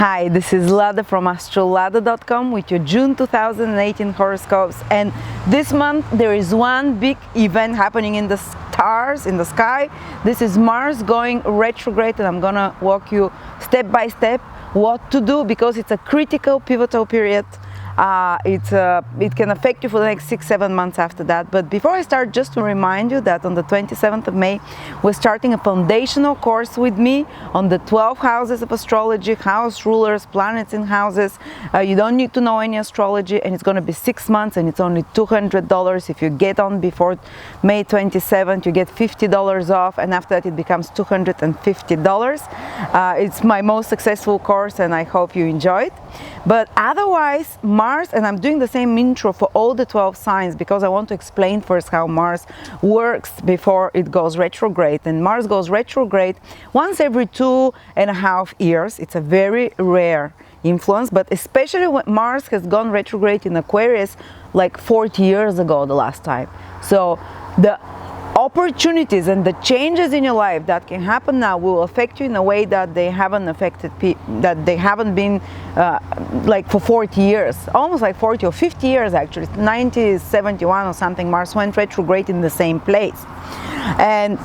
Hi, this is Lada from astrolada.com with your June 2018 horoscopes, and this month there is one big event happening in the stars, in the sky. This is Mars going retrograde, and I'm gonna walk you step by step what to do because it's a critical pivotal period. It can affect you for the next 6-7 months after that. But before I start, just to remind you that on the 27th of May we're starting a foundational course with me on the 12 houses of astrology, house rulers, planets in houses. You don't need to know any astrology, and it's going to be 6 months, and it's only $200. If you get on before May 27th, you get $50 off, and after that it becomes $250. It's my most successful course, and I hope you enjoy it. But otherwise, Mars, and I'm doing the same intro for all the 12 signs because I want to explain first how Mars works before it goes retrograde. And Mars goes retrograde once every 2.5 years. It's a very rare influence, but especially when Mars has gone retrograde in Aquarius like 40 years ago the last time. So the opportunities and the changes in your life that can happen now will affect you in a way that they haven't affected that they haven't been like for 40 years, almost like 40 or 50 years actually. 1971 or something, Mars went retrograde in the same place. And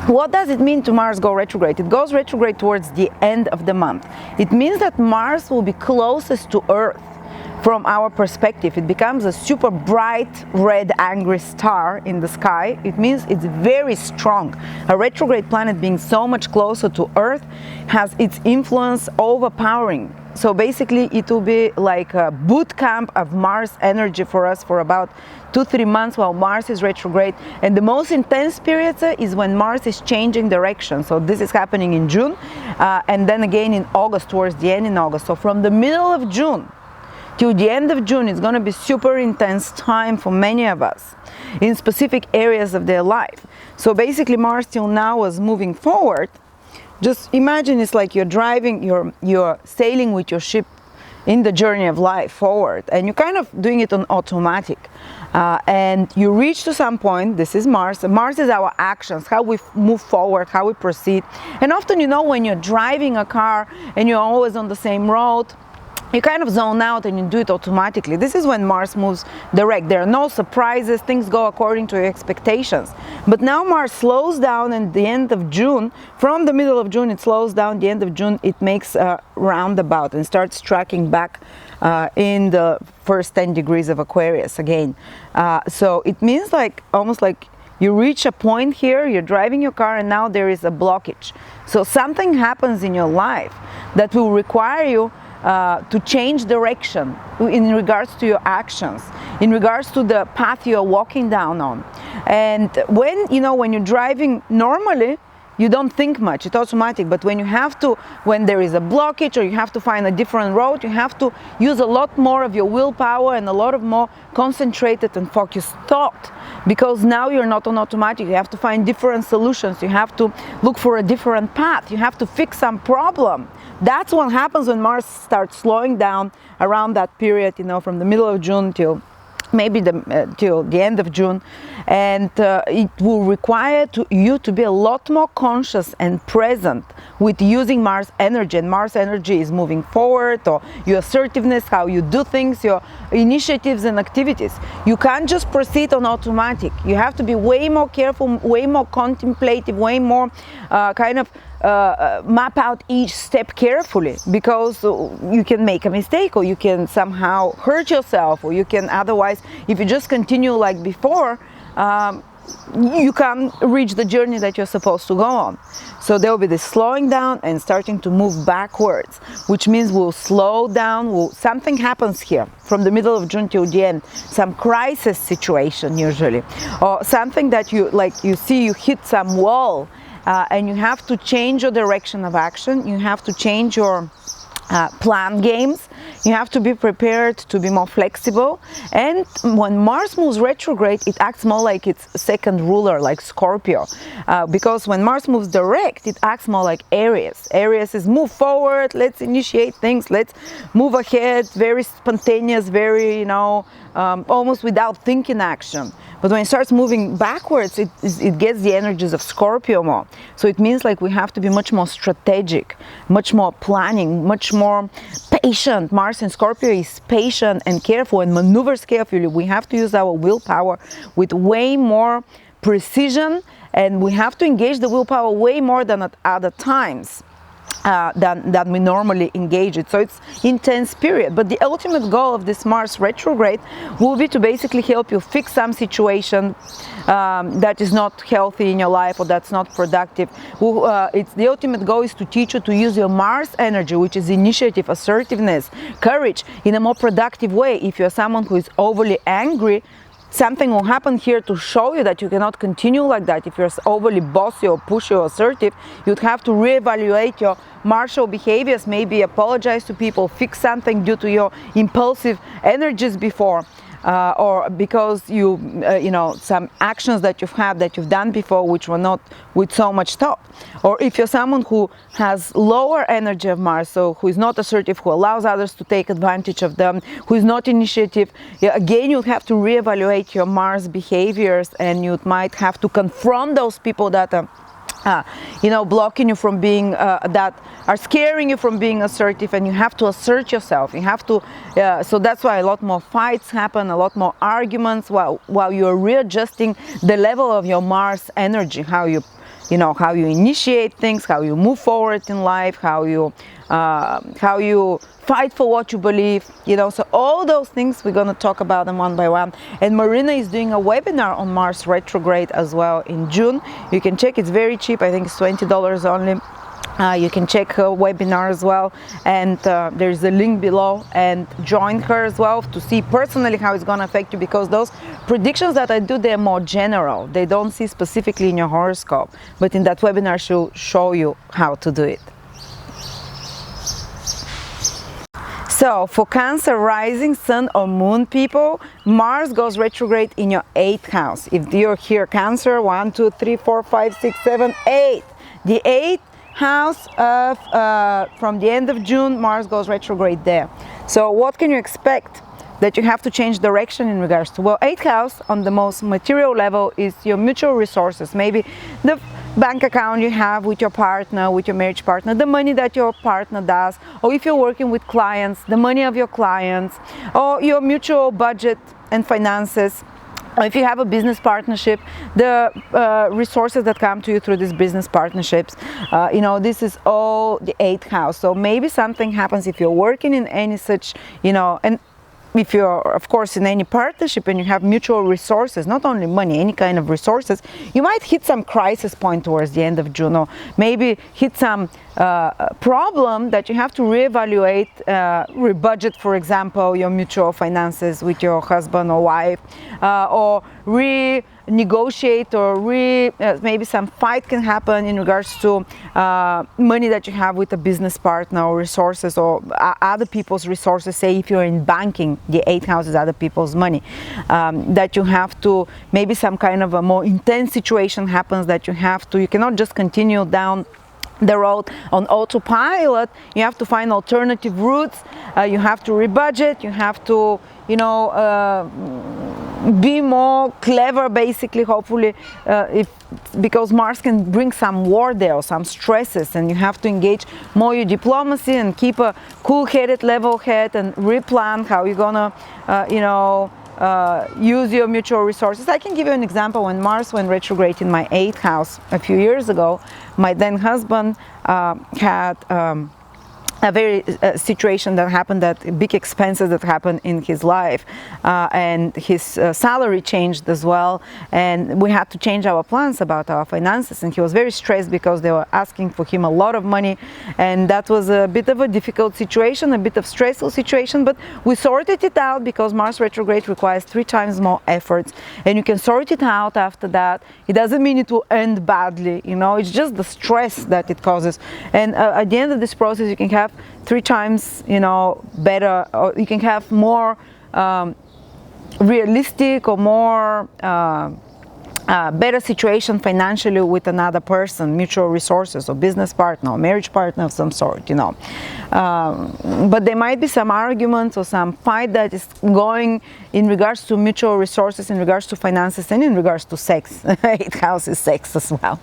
what does it mean to Mars go retrograde? It goes retrograde towards the end of the month. It means that Mars will be closest to Earth. From our perspective, it becomes a super bright red angry star in the sky. It means it's very strong. A retrograde planet being so much closer to Earth has its influence overpowering. So basically it will be like a boot camp of Mars energy for us for about 2-3 months while Mars is retrograde. And the most intense period is when Mars is changing direction. So this is happening in June and then again in August, towards the end in August. So from the middle of June till the end of June, it's going to be super intense time for many of us in specific areas of their life. So basically Mars till now was moving forward. Just imagine it's like you're driving, you're sailing with your ship in the journey of life forward, and you're kind of doing it on automatic. And you reach to some point. This is Mars. Mars is our actions, how we move forward, how we proceed. And often, you know, when you're driving a car and you're always on the same road, you kind of zone out and you do it automatically. This is when Mars moves direct. There are no surprises, things go according to your expectations. But now Mars slows down at the end of June. From the middle of June it slows down, the end of June it makes a roundabout and starts tracking back in the first 10 degrees of Aquarius again. So it means like almost like you reach a point here, you're driving your car and now there is a blockage. So something happens in your life that will require you to change direction in regards to your actions, in regards to the path you're walking down on. And when you're driving normally, you don't think much, it's automatic. But when when there is a blockage or you have to find a different road, you have to use a lot more of your willpower and a lot of more concentrated and focused thought, because now you're not on automatic. You have to find different solutions, you have to look for a different path, you have to fix some problem. That's what happens when Mars starts slowing down around that period, from the middle of June till maybe till the end of June. And it will require you to be a lot more conscious and present with using Mars energy. And Mars energy is moving forward, or your assertiveness, how you do things, your initiatives and activities. You can't just proceed on automatic. You have to be way more careful, way more contemplative, way more map out each step carefully, because you can make a mistake, or you can somehow hurt yourself, or you can otherwise, if you just continue like before, you can't reach the journey that you're supposed to go on. So there will be this slowing down and starting to move backwards, which means we'll slow down. Something happens here from the middle of June till the end, some crisis situation usually, or something that you hit some wall. And you have to change your direction of action. You have to change your plan games. You have to be prepared to be more flexible. And when Mars moves retrograde, it acts more like its second ruler, like Scorpio. Because when Mars moves direct, it acts more like Aries. Aries is move forward, let's initiate things, let's move ahead, very spontaneous, very, almost without thinking action. But when it starts moving backwards, it gets the energies of Scorpio more. So it means like we have to be much more strategic, much more planning, much more patient. Mars in Scorpio is patient and careful and maneuvers carefully. We have to use our willpower with way more precision, and we have to engage the willpower way more than at other times. Than we normally engage it. So it's intense period. But the ultimate goal of this Mars retrograde will be to basically help you fix some situation that is not healthy in your life or that's not productive. It's the ultimate goal is to teach you to use your Mars energy, which is initiative, assertiveness, courage, in a more productive way. If you're someone who is overly angry, something will happen here to show you that you cannot continue like that. If you're overly bossy or pushy or assertive, you'd have to reevaluate your martial behaviors, maybe apologize to people, fix something due to your impulsive energies before. Or because some actions that you've done before which were not with so much thought. Or if you're someone who has lower energy of Mars, so who is not assertive, who allows others to take advantage of them, who is not initiative, again you'd have to reevaluate your Mars behaviors, and you might have to confront those people that are blocking you from being, that are scaring you from being assertive, and you have to assert yourself. You have to, so that's why a lot more fights happen, a lot more arguments while you're readjusting the level of your Mars energy, how you initiate things, how you move forward in life, how you fight for what you believe, so all those things we're going to talk about them one by one. And Marina is doing a webinar on Mars retrograde as well in June. You can check, it's very cheap, I think it's $20 only. You can check her webinar as well, and there's a link below, and join her as well to see personally how it's going to affect you, because those predictions that I do, they're more general. They don't see specifically in your horoscope, but in that webinar she'll show you how to do it. So for Cancer rising, Sun or Moon people, Mars goes retrograde in your 8th house. If you're here, Cancer, 1, 2, 3, 4, 5, 6, 7, 8. The 8th house of from the end of June, Mars goes retrograde there. So what can you expect that you have to change direction in regards to? Well, 8th house on the most material level is your mutual resources, maybe the bank account you have with your partner, with your marriage partner, the money that your partner does, or if you're working with clients, the money of your clients, or your mutual budget and finances. Or if you have a business partnership, the resources that come to you through these business partnerships, this is all the 8th house. So maybe something happens if you're working in any such, and if you're, of course, in any partnership and you have mutual resources, not only money, any kind of resources, you might hit some crisis point towards the end of June, or maybe hit some problem that you have to reevaluate, rebudget, for example, your mutual finances with your husband or wife, or renegotiate, or maybe some fight can happen in regards to money that you have with a business partner, or resources, or other people's resources. Say if you're in banking, the 8th house is other people's money, that you have to, maybe some kind of a more intense situation happens that you cannot just continue down the road on autopilot. You have to find alternative routes, you have to rebudget, you have to be more clever, basically, hopefully, because Mars can bring some war there, or some stresses, and you have to engage more your diplomacy and keep a cool-headed, level head, and replan how you're gonna use your mutual resources. I can give you an example. When Mars went retrograde in my 8th house a few years ago, my then husband had a very situation that happened, that big expenses that happened in his life, and his salary changed as well, and we had to change our plans about our finances, and he was very stressed because they were asking for him a lot of money, and that was a bit of a difficult situation, a bit of stressful situation, but we sorted it out, because Mars retrograde requires 3 times more efforts, and you can sort it out after that. It doesn't mean it will end badly, it's just the stress that it causes, and at the end of this process you can have have 3 times, you know, better, or you can have more realistic or more better situation financially with another person, mutual resources or business partner or marriage partner of some sort, you know. But there might be some arguments or some fight that is going in regards to mutual resources, in regards to finances, and in regards to sex. 8th house is sex as well.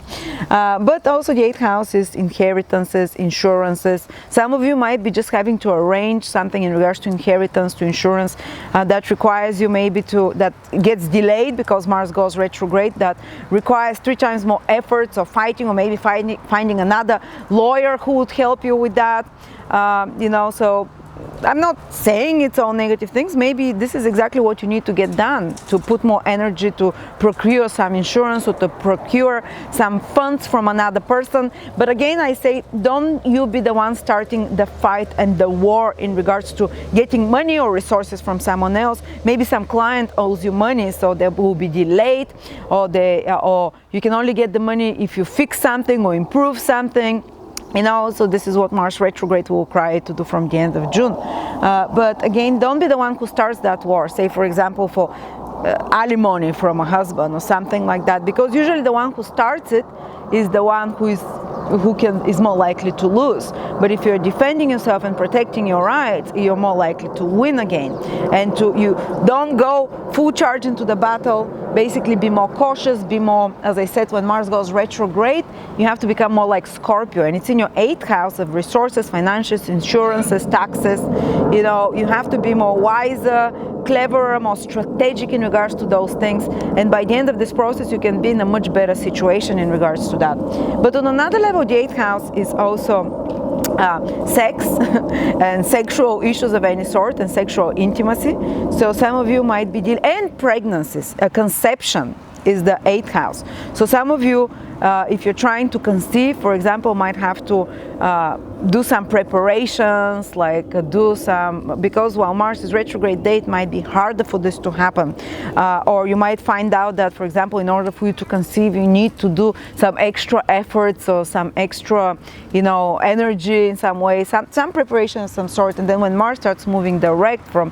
But also the 8th house is inheritances, insurances. Some of you might be just having to arrange something in regards to inheritance, to insurance, that requires you maybe to, that gets delayed because Mars goes retrograde, that requires 3 times more efforts or fighting, or maybe finding another lawyer who would help you with that. You know, so I'm not saying it's all negative things. Maybe this is exactly what you need to get done, to put more energy to procure some insurance or to procure some funds from another person. But again, I say, don't you be the one starting the fight and the war in regards to getting money or resources from someone else. Maybe some client owes you money, so they will be delayed, or or you can only get the money if you fix something or improve something. You know, so this is what Mars retrograde will require to do from the end of June. But again, don't be the one who starts that war. Say, for example, for alimony from a husband or something like that, because usually the one who starts it is the one who is more likely to lose. But if you're defending yourself and protecting your rights, you're more likely to win again. And you don't go full charge into the battle. Basically, be more cautious, be more, as I said, when Mars goes retrograde, you have to become more like Scorpio, and it's in your 8th house of resources, financials, insurances, taxes. You know, you have to be more wiser, cleverer, more strategic in regards to those things. And by the end of this process, you can be in a much better situation in regards to that. But on another level, the 8th house is also sex and sexual issues of any sort and sexual intimacy. So some of you might be and pregnancies, a conception is the 8th house. So some of you, if you're trying to conceive, for example, might have to do some preparations, like because while Mars is retrograde, date might be harder for this to happen. Or you might find out that, for example, in order for you to conceive, you need to do some extra efforts or some extra, you know, energy in some way, some preparation of some sort. And then when Mars starts moving direct from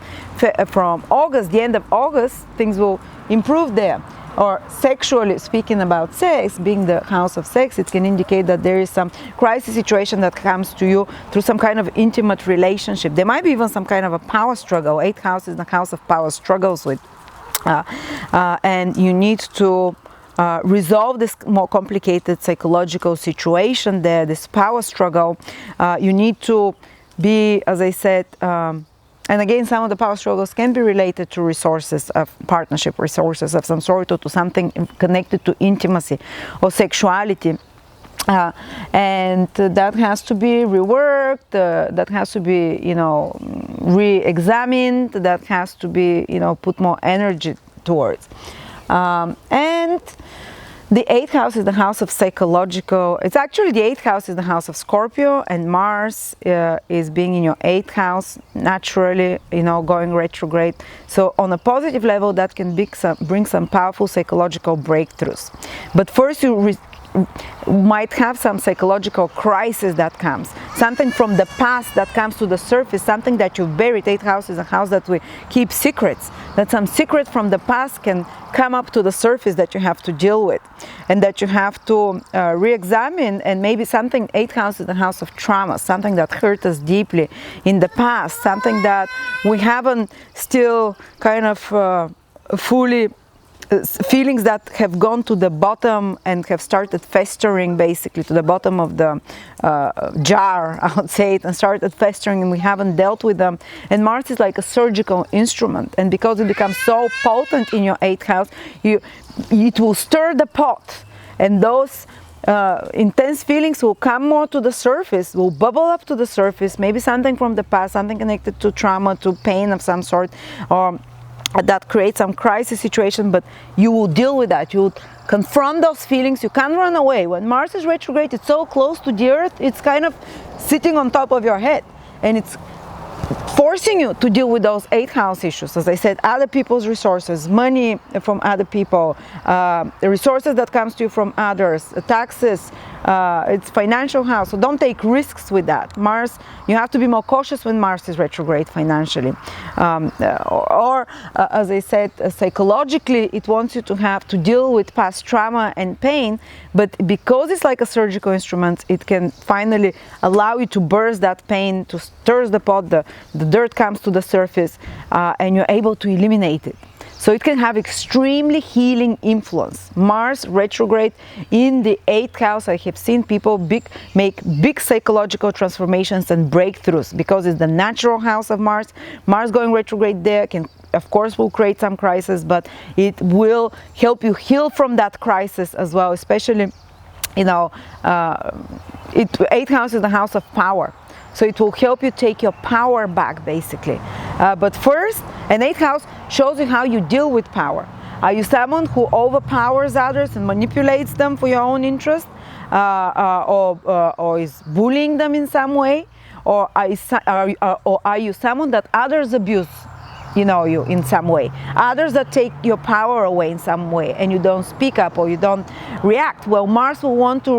August, the end of August, things will improve there. Or sexually speaking about sex, being the house of sex, it can indicate that there is some crisis situation that comes to you through some kind of intimate relationship. There might be even some kind of a power struggle. 8th house is the house of power struggles with. And you need to resolve this more complicated psychological situation there, this power struggle. You need to be, as I said, and again, some of the power struggles can be related to resources of partnership, resources of some sort, or to something connected to intimacy or sexuality. And that has to be reworked, that has to be, you know, re-examined, that has to be, you know, put more energy towards. And the 8th house is the house of psychological, it's actually the 8th house is the house of Scorpio, and Mars is being in your 8th house, naturally, you know, going retrograde. So on a positive level, that can bring some powerful psychological breakthroughs. But first you might have some psychological crisis that comes, something from the past that comes to the surface, something that you've buried. 8th house is a house that we keep secrets, that some secret from the past can come up to the surface that you have to deal with, and that you have to re-examine. And maybe something, 8th house is the house of trauma, something that hurt us deeply in the past, something that we haven't still kind of fully, feelings that have gone to the bottom and have started festering, basically to the bottom of the jar, I would say it, and started festering, and we haven't dealt with them. And Mars is like a surgical instrument, and because it becomes so potent in your 8th house, it will stir the pot, and those intense feelings will come more to the surface, will bubble up to the surface, maybe something from the past, something connected to trauma, to pain of some sort, or that creates some crisis situation. But you will deal with that, you will confront those feelings. You can't run away. When Mars is retrograde, it's so close to the earth, it's kind of sitting on top of your head, and it's forcing you to deal with those 8th house issues. As I said, other people's resources, money from other people, the resources that comes to you from others, taxes, It's financial house, so don't take risks with that. Mars, you have to be more cautious when Mars is retrograde financially. As I said, psychologically, it wants you to have to deal with past trauma and pain, but because it's like a surgical instrument, it can finally allow you to burst that pain, to stir the pot, the dirt comes to the surface, and you're able to eliminate it. So it can have extremely healing influence. Mars retrograde in the 8th house, I have seen people make big psychological transformations and breakthroughs because it's the natural house of Mars. Mars going retrograde there can, of course, will create some crisis, but it will help you heal from that crisis as well, especially, you know, 8th house is the house of power. So it will help you take your power back, basically. But first, an 8th house shows you how you deal with power. Are you someone who overpowers others and manipulates them for your own interest? Or is bullying them in some way? Or are you someone that others abuse, you know, you in some way? Others that take your power away in some way and you don't speak up or you don't react? Well, Mars will want to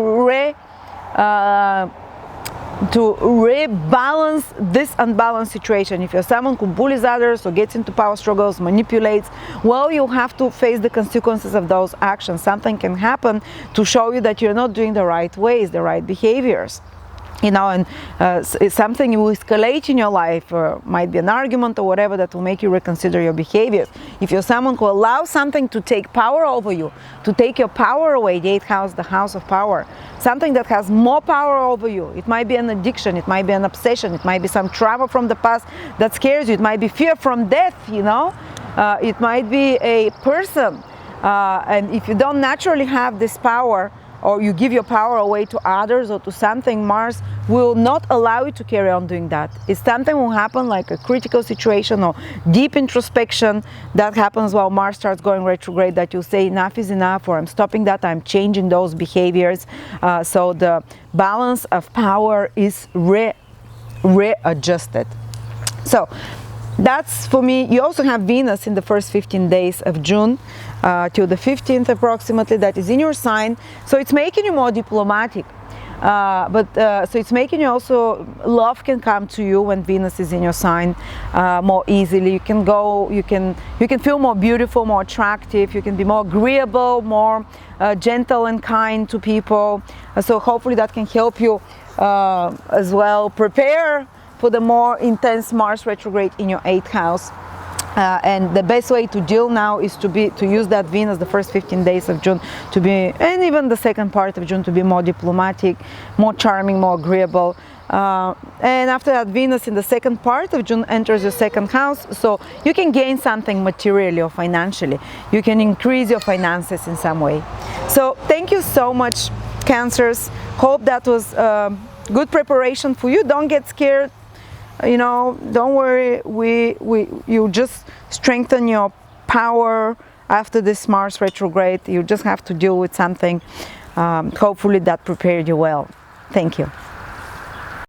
rebalance this unbalanced situation. If you're someone who bullies others or gets into power struggles, manipulates, well, you have to face the consequences of those actions. Something can happen to show you that you're not doing the right ways, the right behaviors. You know, and it's something you will escalate in your life, or might be an argument or whatever that will make you reconsider your behaviors. If you're someone who allows something to take power over you, to take your power away, the 8th house, the house of power, something that has more power over you. It might be an addiction, it might be an obsession, it might be some trauma from the past that scares you, it might be fear from death, you know, it might be a person. And if you don't naturally have this power, or you give your power away to others or to something, Mars will not allow you to carry on doing that. If something will happen, like a critical situation or deep introspection that happens while Mars starts going retrograde, that you'll say enough is enough, or I'm stopping that, I'm changing those behaviors. So the balance of power is readjusted. So that's for me. You also have Venus in the first 15 days of June till the 15th approximately, that is in your sign. So it's making you more diplomatic. So it's making you also, love can come to you when Venus is in your sign more easily. You can feel more beautiful, more attractive. You can be more agreeable, more gentle and kind to people. So hopefully that can help you as well prepare for the more intense Mars retrograde in your 8th house. And the best way to deal now is to use that Venus the first 15 days of June to be, and even the second part of June, to be more diplomatic, more charming, more agreeable. And after that, Venus in the second part of June enters your 2nd house, so you can gain something materially or financially. You can increase your finances in some way. So thank you so much, Cancers. Hope that was good preparation for you. Don't get scared. You know, don't worry, you just strengthen your power after this Mars retrograde. You just have to deal with something. Hopefully that prepared you well. Thank you.